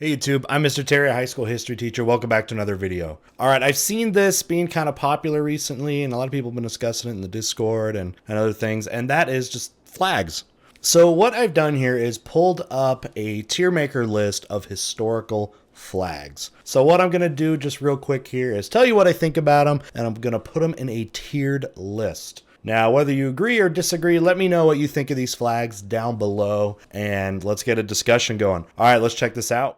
Hey YouTube, I'm Mr. Terry, a high school history teacher. Welcome back to another video. Alright, I've seen this being kind of popular recently, and a lot of people have been discussing it in the Discord and other things, and that is just flags. So what I've done here is pulled up a tier maker list of historical flags. So what I'm going to do just real quick here is tell you what I think about them, and I'm going to put them in a tiered list. Now, whether you agree or disagree, let me know what you think of these flags down below, and let's get a discussion going. Alright, let's check this out.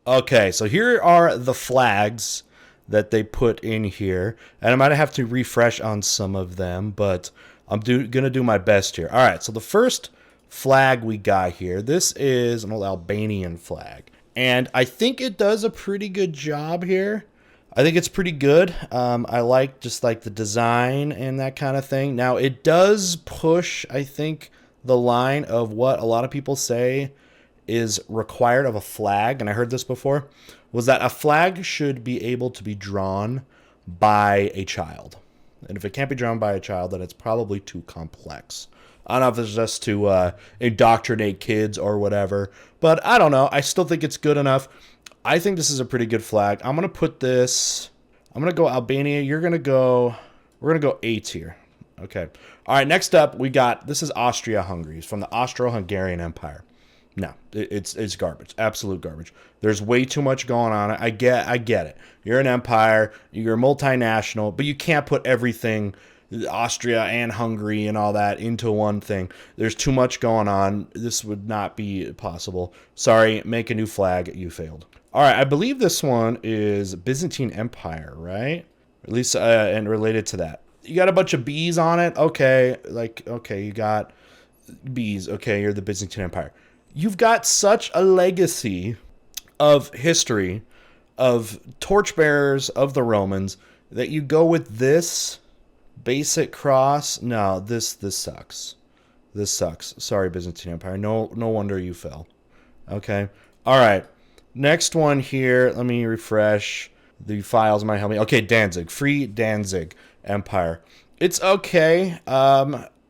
Okay, so here are the flags that they put in here, and I might have to refresh on some of them, but I'm gonna do my best here. All right, so the first flag we got here, this is an old Albanian flag, and I think it does a pretty good job here. I think it's pretty good. I like just like the design and that kind of thing. Now it does push, I think, the line of what a lot of people say is required of a flag, and I heard this before, was that a flag should be able to be drawn by a child. And if it can't be drawn by a child, then it's probably too complex. I don't know if it's just to indoctrinate kids or whatever, but I don't know. I still think it's good enough. I think this is a pretty good flag. I'm going to put this, I'm going to go Albania. We're going to go A tier. Okay. All right, next up, we got, this is Austria-Hungary. It's from the Austro-Hungarian Empire. No, it's garbage. Absolute garbage. There's way too much going on. I get it. You're an empire, you're multinational, but you can't put everything, Austria and Hungary and all that, into one thing. There's too much going on. This would not be possible. Sorry, make a new flag. You failed. All right, I believe this one is Byzantine Empire, right? At least and related to that. You got a bunch of bees on it. Okay, okay, you got bees. Okay, you're the Byzantine Empire. You've got such a legacy of history, of torchbearers of the Romans, that you go with this basic cross. No, this sucks. This sucks. Sorry, Byzantine Empire. No wonder you fell. Okay. All right. Next one here. Let me refresh. The files might help me. Okay, Danzig. Free Danzig Empire. It's okay.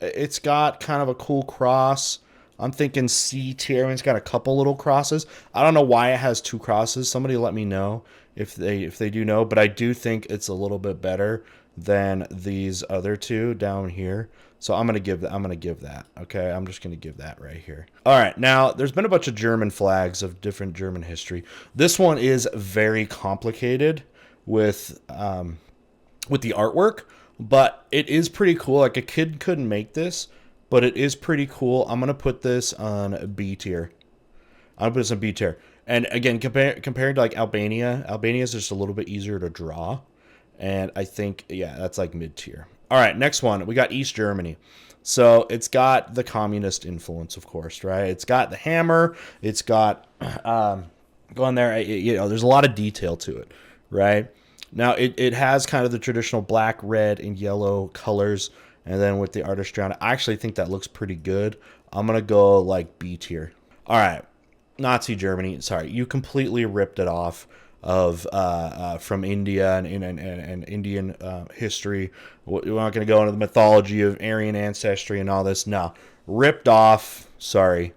It's got kind of a cool cross. I'm thinking C tier, and it's got a couple little crosses. I don't know why it has two crosses. Somebody let me know if they do know, but I do think it's a little bit better than these other two down here. So I'm gonna give that. Okay, I'm just gonna give that right here. All right, now there's been a bunch of German flags of different German history. This one is very complicated with the artwork, but it is pretty cool. Like a kid couldn't make this, but it is pretty cool. I'm going to put this on B tier. I'm going to put this on B tier. And again, compared to like Albania is just a little bit easier to draw. And I think, yeah, that's like mid tier. All right, next one. We got East Germany. So it's got the communist influence, of course, right? It's got the hammer. It's got, going there, you know, there's a lot of detail to it, right? Now, it has kind of the traditional black, red, and yellow colors. And then with the artistry on it, I actually think that looks pretty good. I'm going to go like B tier. All right. Nazi Germany. Sorry. You completely ripped it off of from India and Indian history. We're not going to go into the mythology of Aryan ancestry and all this. No. Ripped off. Sorry.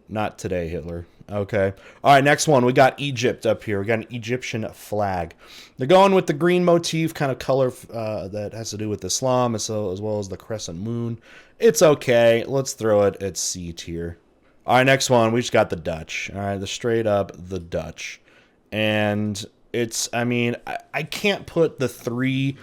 Not today, Hitler. Okay. All right, next one. We got Egypt up here. We got an Egyptian flag. They're going with the green motif kind of color that has to do with Islam as well as the crescent moon. It's okay. Let's throw it at C tier. All right, next one. We just got the Dutch. All right, the Dutch. And it's, I mean, I can't put the three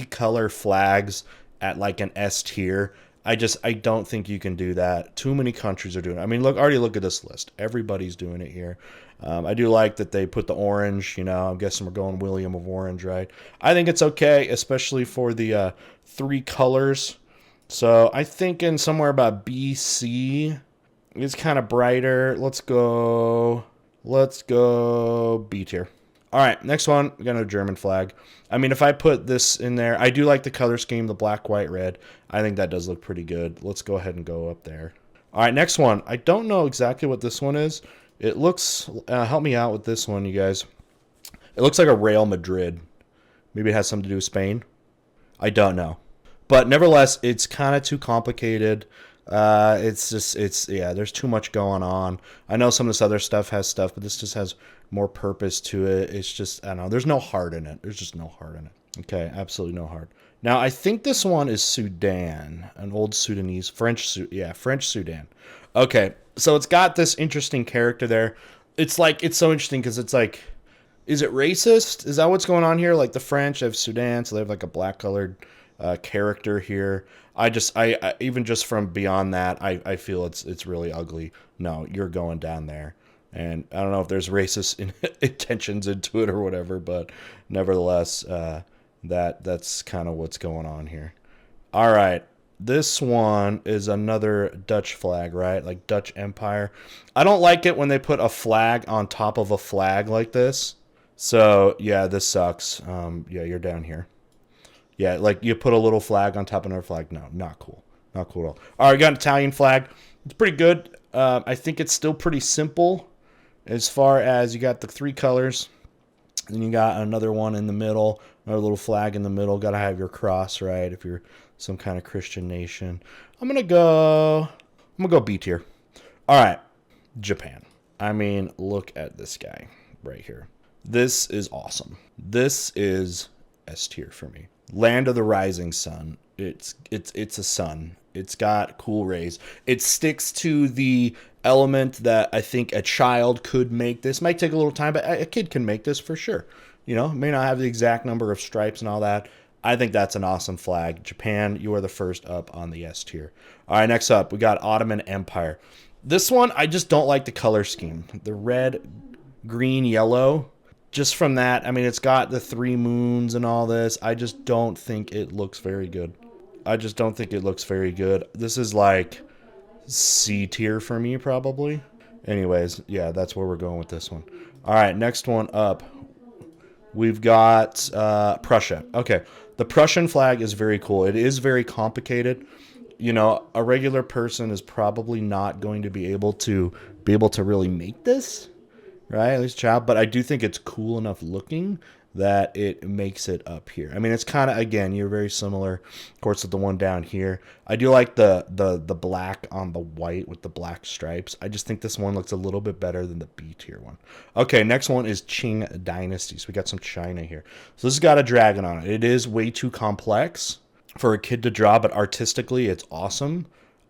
color flags at like an S tier. I don't think you can do that. Too many countries are doing it. I mean, already look at this list. Everybody's doing it here. I do like that they put the orange, you know, I'm guessing we're going William of Orange, right? I think it's okay, especially for the three colors. So I think in somewhere about BC, it's kind of brighter. Let's go B tier. All right, next one, we got a German flag. I mean, if I put this in there, I do like the color scheme, the black, white, red. I think that does look pretty good. Let's go ahead and go up there. All right, next one. I don't know exactly what this one is. It looks, help me out with this one, you guys. It looks like a Real Madrid. Maybe it has something to do with Spain. I don't know. But nevertheless, it's kind of too complicated. Yeah, there's too much going on. I know some of this other stuff has stuff, but this just has more purpose to it. It's just, I don't know, there's no heart in it. There's just no heart in it. Okay, absolutely no heart. Now, I think this one is Sudan, an old Sudanese, French Sudan. Okay, so it's got this interesting character there. It's so interesting because it's like, is it racist? Is that what's going on here? Like the French have Sudan, so they have like a black colored character here. I even just from beyond that, I feel it's really ugly. No, you're going down there, and I don't know if there's racist intentions into it or whatever, but nevertheless, that's kind of what's going on here. All right. This one is another Dutch flag, right? Like Dutch Empire. I don't like it when they put a flag on top of a flag like this. So, yeah, this sucks. Yeah, you're down here. Yeah, like you put a little flag on top of another flag. No, not cool. Not cool at all. All right, we got an Italian flag. It's pretty good. I think it's still pretty simple as far as you got the three colors. Then you got another one in the middle, another little flag in the middle. Got to have your cross, right? If you're some kind of Christian nation. I'm gonna go B tier. All right, Japan. I mean, look at this guy right here. This is awesome. This is S tier for me. Land of the Rising Sun. It's a sun. It's got cool rays. It sticks to the element that I think a child could make this. Might take a little time, but a kid can make this for sure. You know, may not have the exact number of stripes and all that. I think that's an awesome flag. Japan, you are the first up on the S tier. All right, next up, we got Ottoman Empire. This one, I just don't like the color scheme. The red, green, yellow. Just from that, I mean, it's got the three moons and all this. I just don't think it looks very good. I just don't think it looks very good. This is like C tier for me, probably. Anyways, yeah, that's where we're going with this one. All right, next one up. We've got Prussia. Okay, the Prussian flag is very cool. It is very complicated. You know, a regular person is probably not going to be able to really make this, right? At least a child. But I do think it's cool enough looking that it makes it up here. I mean, it's kind of, again, you're very similar, of course, with the one down here. I do like the black on the white with the black stripes. I just think this one looks a little bit better than the B tier one. Okay, next one is Qing Dynasty. So we got some China here. So this has got a dragon on it. It is way too complex for a kid to draw, but artistically, it's awesome.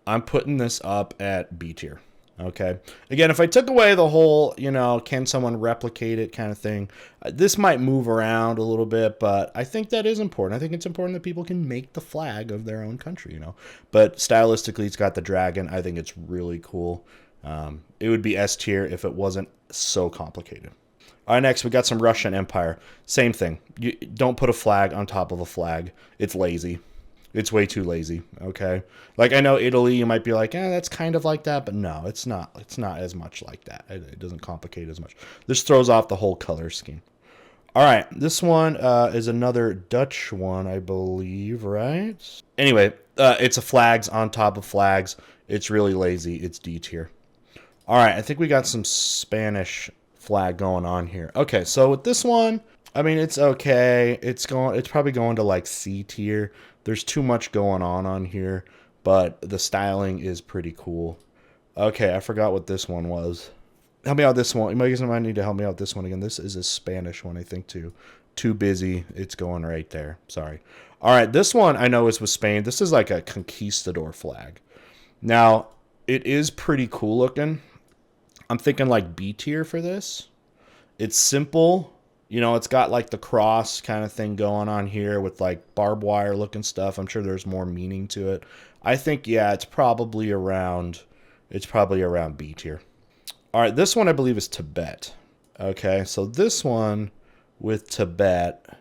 I'm putting this up at B tier. Okay. Again, if I took away the whole, you know, can someone replicate it kind of thing, this might move around a little bit, but I think that is important. I think it's important that people can make the flag of their own country, you know. But stylistically, it's got the dragon. I think it's really cool. It would be S tier if it wasn't so complicated. All right, next we got some Russian Empire. Same thing. You don't put a flag on top of a flag. It's lazy. It's way too lazy, okay? Like, I know Italy, you might be like, that's kind of like that, but no, it's not. It's not as much like that. It doesn't complicate as much. This throws off the whole color scheme. All right, this one is another Dutch one, I believe, right? Anyway, it's a flags on top of flags. It's really lazy. It's D tier. All right, I think we got some Spanish flag going on here. Okay, so with this one, I mean, it's okay. It's probably going to like C tier. There's too much going on here, but the styling is pretty cool. Okay, I forgot what this one was. Help me out this one. You guys might need to help me out this one again. This is a Spanish one, I think, too. Too busy. It's going right there. Sorry. All right, this one I know is with Spain. This is like a conquistador flag. Now, it is pretty cool looking. I'm thinking like B tier for this. It's simple. You know, it's got like the cross kind of thing going on here with like barbed wire looking stuff. I'm sure there's more meaning to it. I think, yeah, it's probably around B tier. All right, this one I believe is Tibet. Okay, so this one with Tibet,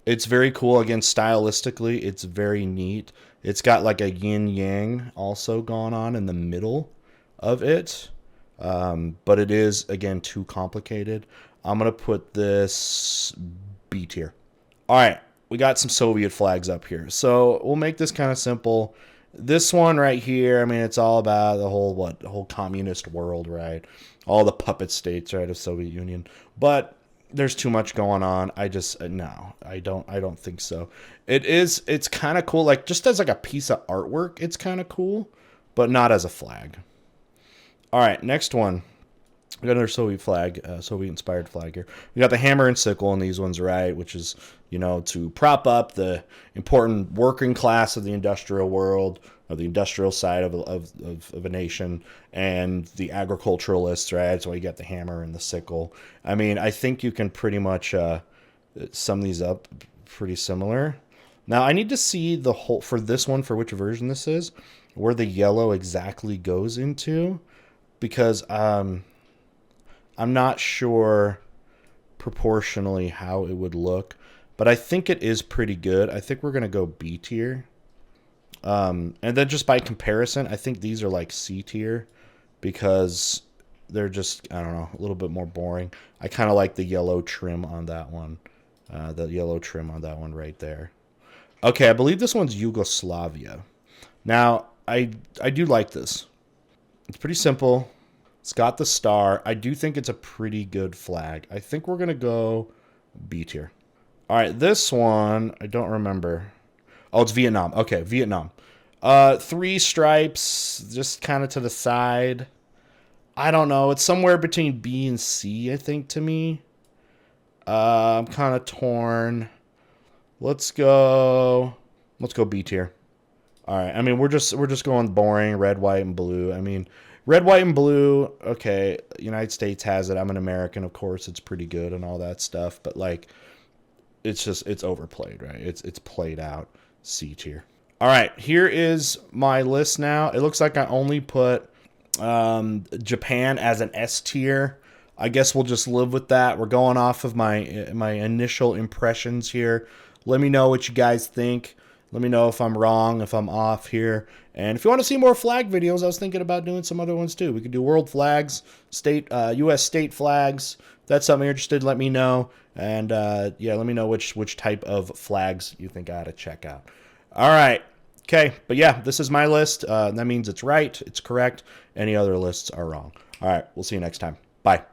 it's very cool. Again, stylistically, it's very neat. It's got like a yin yang also going on in the middle of it. But it is, again, too complicated. I'm going to put this B tier. All right, we got some Soviet flags up here. So we'll make this kind of simple. This one right here, I mean, it's all about the whole communist world, right? All the puppet states, right, of Soviet Union. But there's too much going on. I just no, I don't think so. It's kind of cool, like just as like a piece of artwork, it's kind of cool, but not as a flag. All right, next one. We got another Soviet flag, Soviet inspired flag here. We got the hammer and sickle in these ones, right? Which is, to prop up the important working class of the industrial world, of the industrial side of a nation, and the agriculturalists, right? So you got the hammer and the sickle. I mean, I think you can pretty much sum these up pretty similar. Now, I need to see the whole, for this one, for which version this is, where the yellow exactly goes into, because I'm not sure proportionally how it would look, but I think it is pretty good. I think we're going to go B tier. And then just by comparison, I think these are like C tier because they're just, I don't know, a little bit more boring. I kind of like the yellow trim on that one. The yellow trim on that one right there. Okay, I believe this one's Yugoslavia. Now, I do like this. It's pretty simple. It's got the star. I do think it's a pretty good flag. I think we're going to go B tier. All right, this one, I don't remember. Oh, it's Vietnam. Okay, Vietnam. 3 stripes, just kind of to the side. I don't know. It's somewhere between B and C, I think, to me. I'm kind of torn. Let's go B tier. All right. I mean, we're just going boring, red, white, and blue. I mean, red, white, and blue. Okay, United States has it. I'm an American, of course. It's pretty good and all that stuff. But like, it's overplayed, right? It's played out. C tier. All right, here is my list now. It looks like I only put Japan as an S tier. I guess we'll just live with that. We're going off of my initial impressions here. Let me know what you guys think. Let me know if I'm wrong, if I'm off here. And if you want to see more flag videos, I was thinking about doing some other ones too. We could do world flags, U.S. state flags. If that's something you're interested in, let me know. And yeah, let me know which type of flags you think I ought to check out. All right. Okay. But yeah, this is my list. That means it's right. It's correct. Any other lists are wrong. All right. We'll see you next time. Bye.